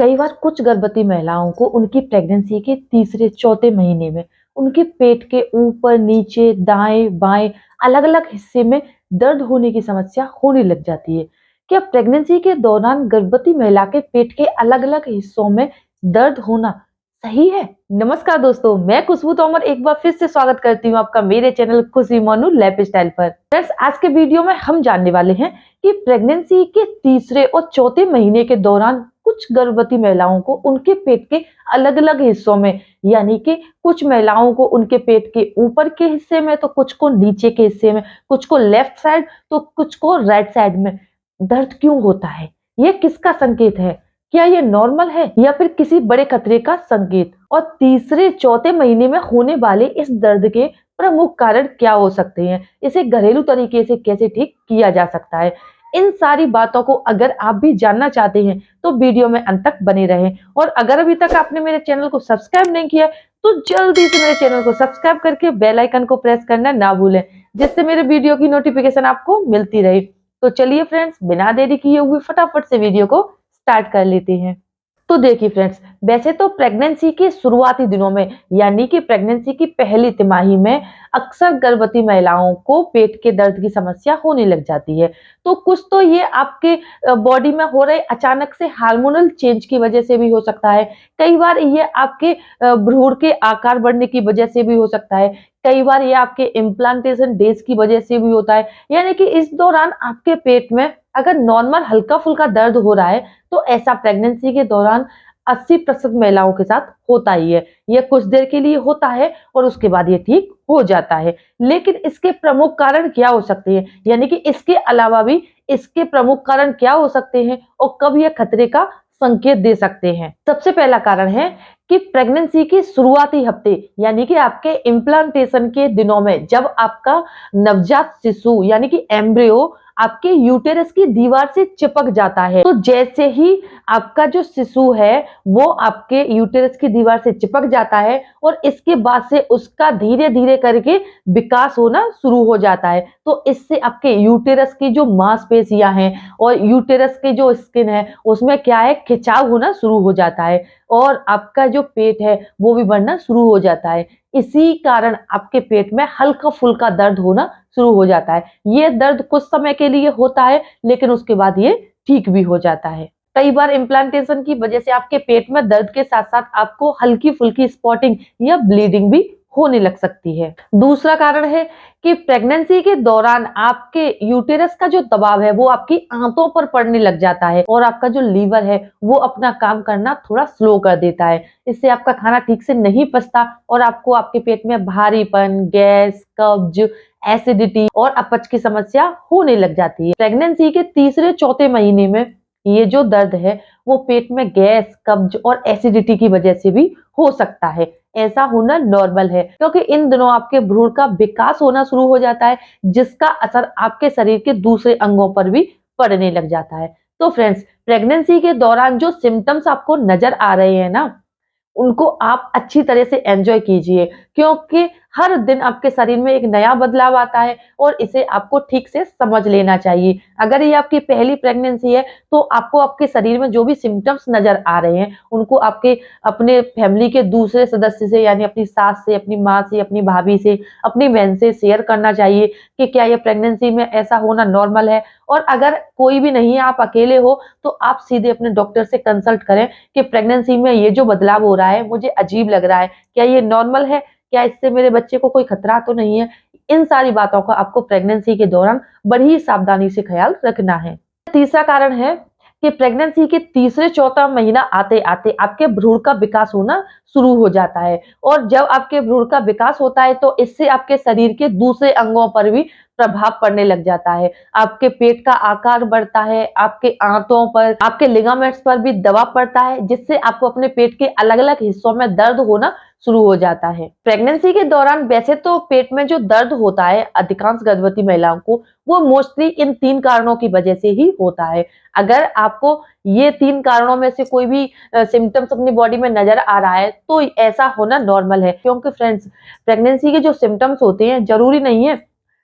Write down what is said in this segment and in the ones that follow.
कई बार कुछ गर्भवती महिलाओं को उनकी प्रेगनेंसी के तीसरे चौथे महीने में उनके पेट के ऊपर नीचे दाएं बाएं अलग अलग हिस्से में दर्द होने की समस्या होने लग जाती है। क्या प्रेगनेंसी के दौरान गर्भवती महिला के पेट के अलग अलग हिस्सों में दर्द होना सही है? नमस्कार दोस्तों, मैं खुशबू तोमर एक बार फिर से स्वागत करती हूँ आपका मेरे चैनल खुशी मोनू लाइफस्टाइल पर। फ्रेंड्स, आज के वीडियो में हम जानने वाले हैं कि प्रेगनेंसी के तीसरे और चौथे महीने के दौरान कुछ गर्भवती महिलाओं को उनके पेट के अलग अलग हिस्सों में, यानी कि कुछ महिलाओं को उनके पेट के ऊपर के हिस्से में, तो कुछ को नीचे के हिस्से में, कुछ को लेफ्ट साइड तो कुछ को राइट साइड में दर्द क्यों होता है? ये किसका संकेत है? क्या ये नॉर्मल है या फिर किसी बड़े खतरे का संकेत? और तीसरे चौथे महीने में होने वाले इस दर्द के प्रमुख कारण क्या हो सकते हैं? इसे घरेलू तरीके से कैसे ठीक किया जा सकता है? इन सारी बातों को अगर आप भी जानना चाहते हैं तो वीडियो में अंत तक बने रहें। और अगर अभी तक आपने मेरे चैनल को सब्सक्राइब नहीं किया तो जल्दी से मेरे चैनल को सब्सक्राइब करके बेल आइकन को प्रेस करना ना भूलें, जिससे मेरे वीडियो की नोटिफिकेशन आपको मिलती रहे। तो चलिए फ्रेंड्स, बिना देरी किए हुए फटाफट से वीडियो को स्टार्ट कर लेते हैं। तो देखिए फ्रेंड्स, वैसे तो प्रेगनेंसी के शुरुआती दिनों में, यानी कि प्रेगनेंसी की पहली तिमाही में अक्सर गर्भवती महिलाओं को पेट के दर्द की समस्या होने लग जाती है। तो कुछ तो ये आपके बॉडी में हो रहे अचानक से हार्मोनल चेंज की वजह से भी हो सकता है। कई बार ये आपके भ्रूण के आकार बढ़ने की वजह से भी हो सकता है। कई बार ये आपके इम्प्लांटेशन डेज की वजह से भी होता है। यानी कि इस दौरान आपके पेट में अगर नॉर्मल हल्का फुल्का दर्द हो रहा है तो ऐसा प्रेगनेंसी के दौरान 80% महिलाओं के साथ होता ही है। ये कुछ देर के लिए होता है और उसके बाद ये ठीक हो जाता है। लेकिन इसके प्रमुख कारण क्या हो सकते हैं, यानी कि इसके अलावा भी इसके प्रमुख कारण क्या हो सकते हैं और कब ये खतरे का संकेत दे सकते हैं? सबसे पहला कारण है कि प्रेगनेंसी के शुरुआती हफ्ते, यानी कि आपके इम्प्लांटेशन के दिनों में, जब आपका नवजात शिशु यानी कि एम्ब्रियो आपके यूटेरस की दीवार से चिपक जाता है, तो जैसे ही आपका जो शिशु है वो आपके यूटेरस की दीवार से चिपक जाता है और इसके बाद से उसका धीरे धीरे करके विकास होना शुरू हो जाता है। तो इससे आपके यूटेरस की जो मांसपेशियां हैं और यूटेरस की जो स्किन है उसमें क्या है, खिंचाव होना शुरू हो जाता है और आपका जो पेट है वो भी बढ़ना शुरू हो जाता है। इसी कारण आपके पेट में हल्का फुल्का दर्द होना शुरू हो जाता है। ये दर्द कुछ समय के लिए होता है लेकिन उसके बाद ये ठीक भी हो जाता है। कई बार इम्प्लांटेशन की वजह से आपके पेट में दर्द के साथ साथ आपको हल्की फुल्की स्पॉटिंग या ब्लीडिंग भी होने लग सकती है। दूसरा कारण है कि प्रेगनेंसी के दौरान आपके यूटेरस का जो दबाव है वो आपकी आंतों पर पड़ने लग जाता है और आपका जो लीवर है वो अपना काम करना थोड़ा स्लो कर देता है। इससे आपका खाना ठीक से नहीं पचता और आपको आपके पेट में भारीपन, गैस, कब्ज, एसिडिटी और अपच की समस्या होने लग जाती है। प्रेगनेंसी के तीसरे चौथे महीने में ये जो दर्द है वो पेट में गैस, कब्ज और एसिडिटी की वजह से भी हो सकता है। ऐसा होना नॉर्मल है क्योंकि इन दिनों आपके भ्रूण का विकास होना शुरू हो जाता है, जिसका असर आपके शरीर के दूसरे अंगों पर भी पड़ने लग जाता है। तो फ्रेंड्स, प्रेगनेंसी के दौरान जो सिम्टम्स आपको नजर आ रहे हैं ना, उनको आप अच्छी तरह से एंजॉय कीजिए, क्योंकि हर दिन आपके शरीर में एक नया बदलाव आता है और इसे आपको ठीक से समझ लेना चाहिए। अगर ये आपकी पहली प्रेगनेंसी है तो आपको आपके शरीर में जो भी सिम्टम्स नजर आ रहे हैं उनको आपके अपने फैमिली के दूसरे सदस्य से, यानी अपनी सास से, अपनी माँ से, अपनी भाभी से, अपनी बहन से शेयर करना चाहिए कि क्या ये प्रेगनेंसी में ऐसा होना नॉर्मल है। और अगर कोई भी नहीं है, आप अकेले हो, तो आप सीधे अपने डॉक्टर से कंसल्ट करें कि प्रेगनेंसी में ये जो बदलाव हो रहा है मुझे अजीब लग रहा है, क्या ये नॉर्मल है, क्या इससे मेरे बच्चे को कोई खतरा तो नहीं है। इन सारी बातों का आपको प्रेगनेंसी के दौरान बड़ी ही सावधानी से ख्याल रखना है। तीसरा कारण है कि प्रेगनेंसी के तीसरे चौथा महीना आते आते आपके भ्रूण का विकास होना शुरू हो जाता है और जब आपके भ्रूण का विकास होता है तो इससे आपके शरीर के दूसरे अंगों पर भी प्रभाव पड़ने लग जाता है। आपके पेट का आकार बढ़ता है, आपके आंतों पर, आपके लिगामेंट्स पर भी दबाव पड़ता है, जिससे आपको अपने पेट के अलग अलग हिस्सों में दर्द होना शुरू हो जाता है। प्रेगनेंसी के दौरान वैसे तो पेट में जो दर्द होता है अधिकांश गर्भवती महिलाओं को, वो मोस्टली इन 3 कारणों की वजह से ही होता है। अगर आपको ये 3 कारणों में से कोई भी सिम्टम्स अपनी बॉडी में नजर आ रहा है तो ऐसा होना नॉर्मल है, क्योंकि फ्रेंड्स, प्रेगनेंसी के जो सिम्टम्स होते हैं जरूरी नहीं है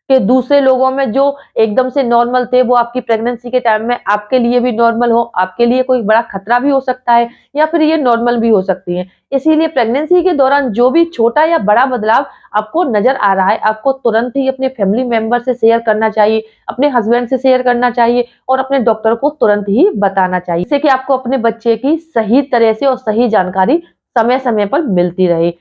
कि दूसरे लोगों में जो एकदम से नॉर्मल थे वो आपकी प्रेगनेंसी के टाइम में आपके लिए भी नॉर्मल हो, आपके लिए कोई बड़ा खतरा भी हो सकता है या फिर ये नॉर्मल भी हो सकती है। इसीलिए प्रेगनेंसी के दौरान जो भी छोटा या बड़ा बदलाव आपको नज़र आ रहा है, आपको तुरंत ही अपने फैमिली मेंबर से शेयर करना चाहिए, अपने हस्बैंड से शेयर करना चाहिए और अपने डॉक्टर को तुरंत ही बताना चाहिए, जिससे कि आपको अपने बच्चे की सही तरह से और सही जानकारी समय-समय पर मिलती रहे।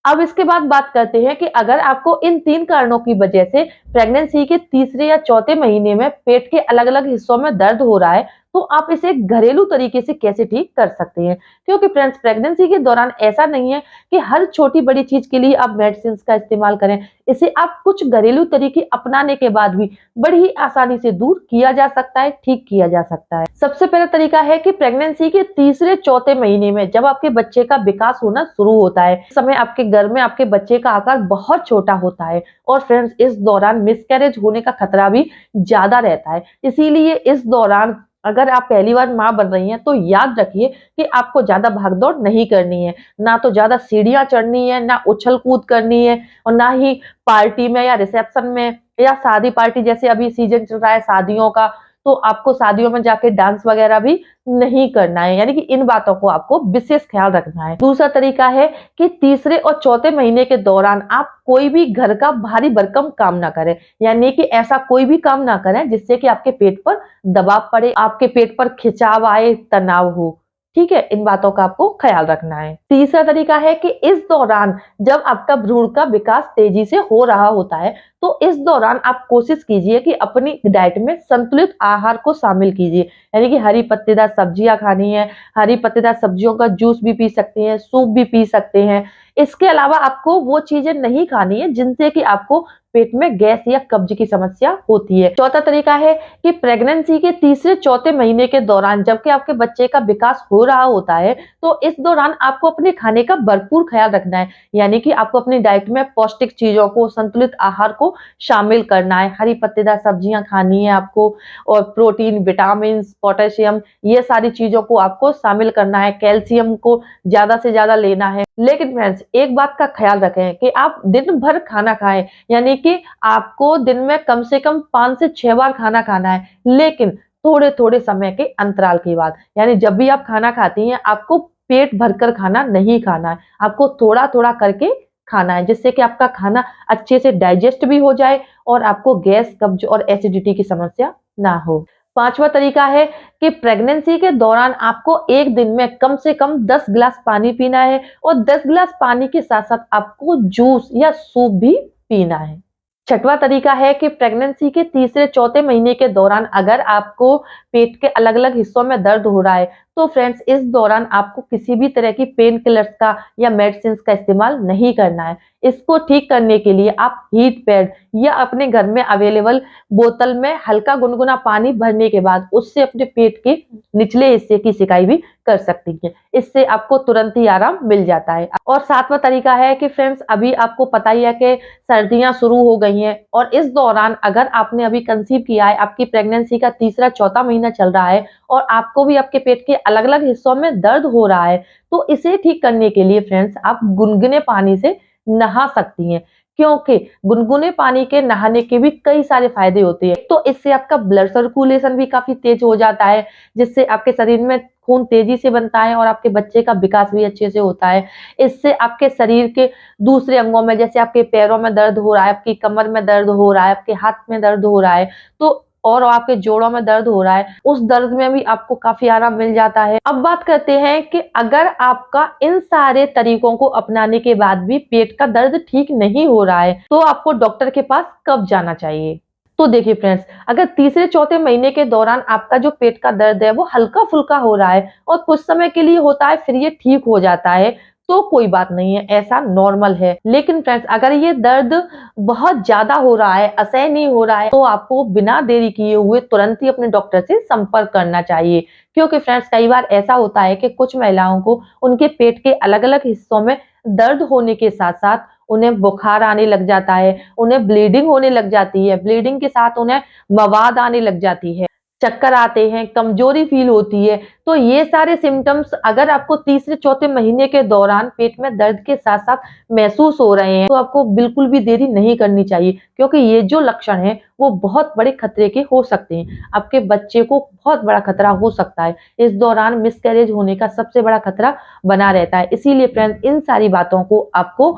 अब इसके बाद बात करते हैं कि अगर आपको इन 3 कारणों की वजह से प्रेगनेंसी के तीसरे या चौथे महीने में पेट के अलग-अलग हिस्सों में दर्द हो रहा है, तो आप इसे घरेलू तरीके से कैसे ठीक कर सकते हैं। क्योंकि फ्रेंड्स प्रेगनेंसी के दौरान ऐसा नहीं है कि हर छोटी-बड़ी चीज़ के लिए आप मेडिसिन्स का इस्तेमाल करें। इसे आप कुछ घरेलू तरीके अपनाने के बाद भी बड़ी ही आसानी से दूर किया जा सकता है, ठीक किया जा सकता है। सबसे पहला तरीका है कि प्रेगनेंसी के तीसरे चौथे महीने में जब आपके बच्चे का विकास होना शुरू होता है, इस समय आपके घर में आपके बच्चे का आकार बहुत छोटा होता है और फ्रेंड्स इस दौरान मिसकैरेज होने का खतरा भी ज़्यादा रहता है। इसीलिए इस दौरान अगर आप पहली बार माँ बन रही हैं तो याद रखिए कि आपको ज़्यादा भाग-दौड़ नहीं करनी है। ना तो ज़्यादा सीढ़ियाँ चढ़नी है, ना उछल-कूद करनी है और ना ही पार्टी में या रिसेप्शन में या शादी पार्टी जैसे अभी सीज़न चल रहा है शादियों का, तो आपको शादियों में जाके डांस वगैरह भी नहीं करना है, यानी कि इन बातों को आपको विशेष ख्याल रखना है। दूसरा तरीका है कि तीसरे और चौथे महीने के दौरान आप कोई भी घर का भारी भरकम काम ना करें, यानी कि ऐसा कोई भी काम ना करें जिससे कि आपके पेट पर दबाव पड़े, आपके पेट पर खिंचाव आए, तनाव हो। ठीक है? इन बातों का आपको ख्याल रखना है। तीसरा तरीका है कि इस दौरान जब आपका भ्रूण का विकास तेजी से हो रहा होता है, तो इस दौरान आप कोशिश कीजिए कि अपनी डाइट में संतुलित आहार को शामिल कीजिए। यानी कि हरी पत्तेदार सब्जियाँ खानी है, हरी पत्तेदार सब्जियों का जूस भी पी सकते हैं, सूप भी पी सकते हैं। इसके अलावा आपको वो चीज़ें नहीं खानी है जिनसे कि आपको पेट में गैस या कब्ज की समस्या होती है। चौथा तरीका है कि प्रेगनेंसी के तीसरे चौथे महीने के दौरान जबकि आपके बच्चे का विकास हो रहा होता है, तो इस दौरान आपको अपने खाने का भरपूर ख्याल रखना है। यानी कि आपको अपनी डाइट में पौष्टिक चीज़ों को, संतुलित आहार को शामिल करना है। हरी पत्तेदार सब्जियाँ खानी है आपको और प्रोटीन, विटामिन्स, पोटेशियम ये सारी चीज़ों को आपको शामिल करना है। कैल्शियम को ज़्यादा से ज़्यादा लेना है। लेकिन फ्रेंड्स एक बात का ख्याल रखें कि आप दिन भर खाना खाएँ, यानी कि आपको दिन में कम से कम 5 से 6 बार खाना खाना है, लेकिन थोड़े-थोड़े समय के अंतराल के बाद। यानी जब भी आप खाना खाती हैं, आपको पेट भरकर खाना नहीं खाना है, आपको थोड़ा-थोड़ा करके खाना है, जिससे कि आपका खाना अच्छे से डाइजेस्ट भी हो जाए और आपको गैस, कब्ज और एसिडिटी की समस्या ना हो। 5वां तरीका है कि प्रेगनेंसी के दौरान आपको एक दिन में कम से कम 10 गिलास पानी पीना है और 10 गिलास पानी के साथ-साथ आपको जूस या सूप भी पीना है। छठवां तरीका है कि प्रेगनेंसी के तीसरे चौथे महीने के दौरान अगर आपको पेट के अलग-अलग हिस्सों में दर्द हो रहा है, तो फ्रेंड्स इस दौरान आपको किसी भी तरह की पेन किलर्स का या मेडिसिन्स का इस्तेमाल नहीं करना है। इसको ठीक करने के लिए आप हीट पैड या अपने घर में अवेलेबल बोतल में हल्का गुनगुना पानी भरने के बाद उससे अपने पेट के निचले हिस्से की सिकाई भी कर सकती हैं। इससे आपको तुरंत ही आराम मिल जाता है। और 7वां तरीका है कि फ्रेंड्स अभी आपको पता ही है कि सर्दियाँ शुरू हो गई हैं और इस दौरान अगर आपने अभी कंसीव किया है, आपकी प्रेगनेंसी का तीसरा चौथा महीना चल रहा है और आपको भी आपके पेट के अलग-अलग हिस्सों में दर्द हो रहा है, तो इसे ठीक करने के लिए फ्रेंड्स आप गुनगुने पानी से नहा सकती हैं। क्योंकि गुनगुने पानी के नहाने के भी कई सारे फायदे होते हैं। तो इससे आपका ब्लड सर्कुलेशन भी काफ़ी तेज हो जाता है, जिससे आपके शरीर में खून तेज़ी से बनता है और आपके बच्चे का विकास भी अच्छे से होता है। इससे आपके शरीर के दूसरे अंगों में जैसे आपके पैरों में दर्द हो रहा है, आपकी कमर में दर्द हो रहा है, आपके हाथ में दर्द हो रहा है, तो और आपके जोड़ों में दर्द हो रहा है, उस दर्द में भी आपको काफ़ी आराम मिल जाता है। अब बात करते हैं कि अगर आपका इन सारे तरीकों को अपनाने के बाद भी पेट का दर्द ठीक नहीं हो रहा है, तो आपको डॉक्टर के पास कब जाना चाहिए? तो देखिए फ्रेंड्स, अगर तीसरे चौथे महीने के दौरान आपका जो पेट का दर्द है वो हल्का-फुल्का हो रहा है और कुछ समय के लिए होता है फिर ये ठीक हो जाता है, तो कोई बात नहीं है, ऐसा नॉर्मल है। लेकिन फ्रेंड्स अगर ये दर्द बहुत ज़्यादा हो रहा है, असहनीय हो रहा है, तो आपको बिना देरी किए हुए तुरंत ही अपने डॉक्टर से संपर्क करना चाहिए। क्योंकि फ्रेंड्स कई बार ऐसा होता है कि कुछ महिलाओं को उनके पेट के अलग-अलग हिस्सों में दर्द होने के साथ-साथ उन्हें बुखार आने लग जाता है, उन्हें ब्लीडिंग होने लग जाती है, ब्लीडिंग के साथ उन्हें मवाद आने लग जाती है। चक्कर आते हैं, कमजोरी फील होती है, तो ये सारे सिम्पटम्स अगर आपको तीसरे चौथे महीने के दौरान पेट में दर्द के साथ साथ महसूस हो रहे हैं, तो आपको बिल्कुल भी देरी नहीं करनी चाहिए, क्योंकि ये जो लक्षण है वो बहुत बड़े खतरे के हो सकते हैं। आपके बच्चे को बहुत बड़ा खतरा हो सकता है। इस दौरान मिसकैरेज होने का सबसे बड़ा खतरा बना रहता है। इसीलिए फ्रेंड्स, इन सारी बातों को आपको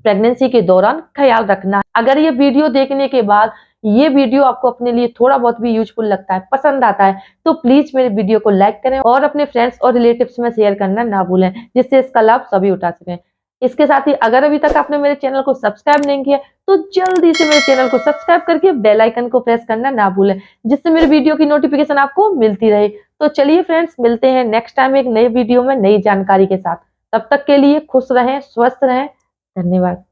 प्रेगनेंसी के दौरान ख्याल रखना। अगर ये वीडियो देखने के बाद ये वीडियो आपको अपने लिए थोड़ा बहुत भी यूजफुल लगता है, पसंद आता है, तो प्लीज मेरे वीडियो को लाइक करें और अपने फ्रेंड्स और रिलेटिव्स में शेयर करना ना भूलें, जिससे इसका लाभ सभी उठा सकें। इसके साथ ही अगर अभी तक आपने मेरे चैनल को सब्सक्राइब नहीं किया, तो जल्दी से मेरे चैनल को सब्सक्राइब करके बेल आइकन को प्रेस करना ना भूलें, जिससे मेरे वीडियो की नोटिफिकेशन आपको मिलती रहे। तो चलिए फ्रेंड्स, मिलते हैं नेक्स्ट टाइम एक नई वीडियो में नई जानकारी के साथ। तब तक के लिए खुश रहें, स्वस्थ रहें। धन्यवाद।